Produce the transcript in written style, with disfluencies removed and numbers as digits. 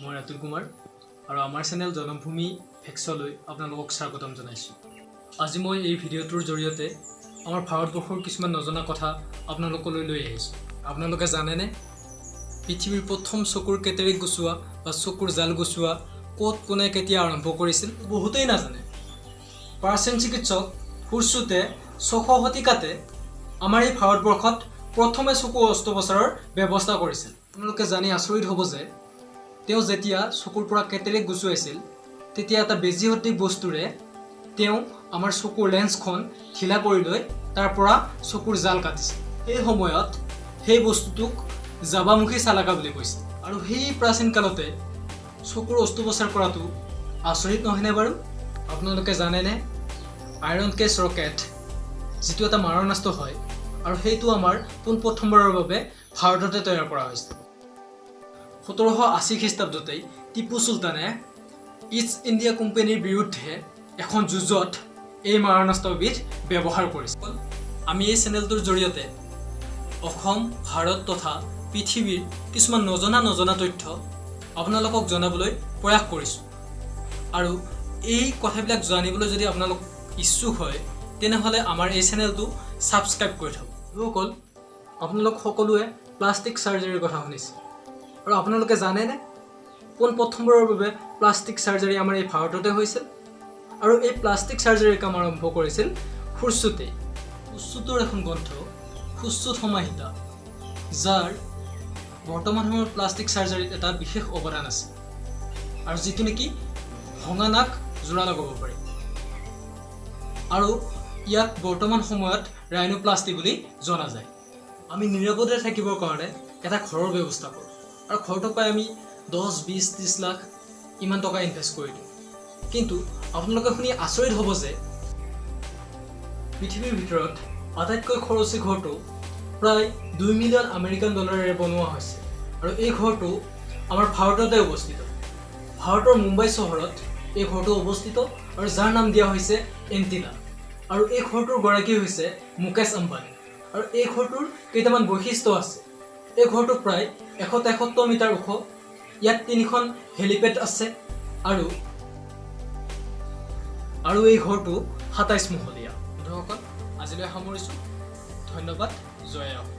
মই ৰাতুল কুমাৰ আৰু আমাৰ চেনেল জনমভূমি ফেক্সলৈ আপোনালোকক স্বাগতম জনাইছোঁ। আজি মই এই ভিডিঅ'টোৰ জৰিয়তে আমাৰ ভাৰতবৰ্ষৰ কিছুমান নজনা কথা আপোনালোকলৈ লৈ আহিছোঁ। আপোনালোকে জানেনে পৃথিৱীৰ প্ৰথম চকুৰ কেটেৰিক গুচোৱা বা চকুৰ জাল গুচোৱা ক'ত কোনে কেতিয়া আৰম্ভ কৰিছিল? বহুতেই নাজানে। প্ৰাচীন চিকিৎসক ফুৰচুতে 600 শতিকাতে আমাৰ এই ভাৰতবৰ্ষত প্ৰথমে চকু অস্ত্ৰোপচাৰৰ ব্যৱস্থা কৰিছিল। আপোনালোকে জানি আচৰিত হ'ব যে তেওঁ যেতিয়া চকুৰ পৰা কেটেৰেক গুচুৱাইছিল তেতিয়া এটা বেজীসদৃশ বস্তুৰে তেওঁ আমাৰ চকুৰ লেন্সখন ঢিলা কৰি লৈ তাৰ পৰা চকুৰ জাল কাটিছিল। সেই সময়ত সেই বস্তুটোক জাবামুখী চালাকা বুলি কৈছিল। আৰু সেই প্ৰাচীন কালতে চকুৰ অস্ত্ৰোপচাৰ কৰাটো আচৰিত নহয়নে বাৰু? আপোনালোকে জানেনে আইৰন কেছ ৰকেট যিটো এটা মাৰণাস্ত্ৰ হয় আৰু সেইটো আমাৰ পোনপ্ৰথমবাৰৰ বাবে ভাৰততে তৈয়াৰ কৰা হৈছিল। 1780 খ্ৰীষ্টাব্দতেই টিপু চুলতানে ইষ্ট ইণ্ডিয়া কোম্পানীৰ বিৰুদ্ধে এখন যুঁজত এই মাৰণাস্ত্ৰবিধ ব্যৱহাৰ কৰিছিল। আমি এই চেনেলটোৰ জৰিয়তে অসম, ভাৰত তথা পৃথিৱীৰ কিছুমান নজনা তথ্য আপোনালোকক জনাবলৈ প্ৰয়াস কৰিছোঁ। আৰু এই কথাবিলাক জানিবলৈ যদি আপোনালোক ইচ্ছুক হয় তেনেহ'লে আমাৰ এই চেনেলটো ছাবস্ক্ৰাইব কৰি থওক। বন্ধুসকল, আপোনালোক সকলোৱে প্লাষ্টিক চাৰ্জাৰীৰ কথা শুনিছে আৰু আপোনালোকে জানেনে পোনপ্ৰথমবাৰৰ বাবে প্লাষ্টিক চাৰ্জাৰী আমাৰ এই ভাৰততে হৈছিল? আৰু এই প্লাষ্টিক চাৰ্জাৰীৰ কাম আৰম্ভ কৰিছিল ফুৰচুতে। ফুৰচুতৰ এখন গ্ৰন্থ ফুৰচুত সমাহিতা, যাৰ বৰ্তমান সময়ত প্লাষ্টিক চাৰ্জাৰীত এটা বিশেষ অৱদান আছে আৰু যিটো নেকি ভঙা নাক জোৰা লগাব পাৰি। আৰু ইয়াক বৰ্তমান সময়ত ৰাইনোপ্লাষ্টি বুলি জনা যায়। আমি নিৰাপদে থাকিবৰ কাৰণে এটা ঘৰৰ ব্যৱস্থা কৰোঁ আৰু ঘৰটো পাই আমি 10, 20, 30 লাখ ইমান টকা ইনভেষ্ট কৰি দিওঁ। কিন্তু আপোনালোকে শুনি আচৰিত হ'ব যে পৃথিৱীৰ ভিতৰত আটাইতকৈ খৰচী ঘৰটো প্ৰায় 2 মিলিয়ন আমেৰিকান ডলাৰেৰে বনোৱা হৈছে আৰু এই ঘৰটো আমাৰ ভাৰততে অৱস্থিত। ভাৰতৰ মুম্বাই চহৰত এই ঘৰটো অৱস্থিত আৰু যাৰ নাম দিয়া হৈছে এণ্টিনা। আৰু এই ঘৰটোৰ গৰাকী হৈছে মুকেশ আম্বানী। আৰু এই ঘৰটোৰ কেইটামান বৈশিষ্ট্য আছে। এই ঘৰটো প্ৰায় 173 মিটাৰ ওখ। ইয়াত 3খন হেলিপেড আছে আৰু এই ঘৰটো 27 মহলীয়া। বন্ধুসকল, আজিলৈ সামৰিছোঁ। ধন্যবাদ। জয় অসম।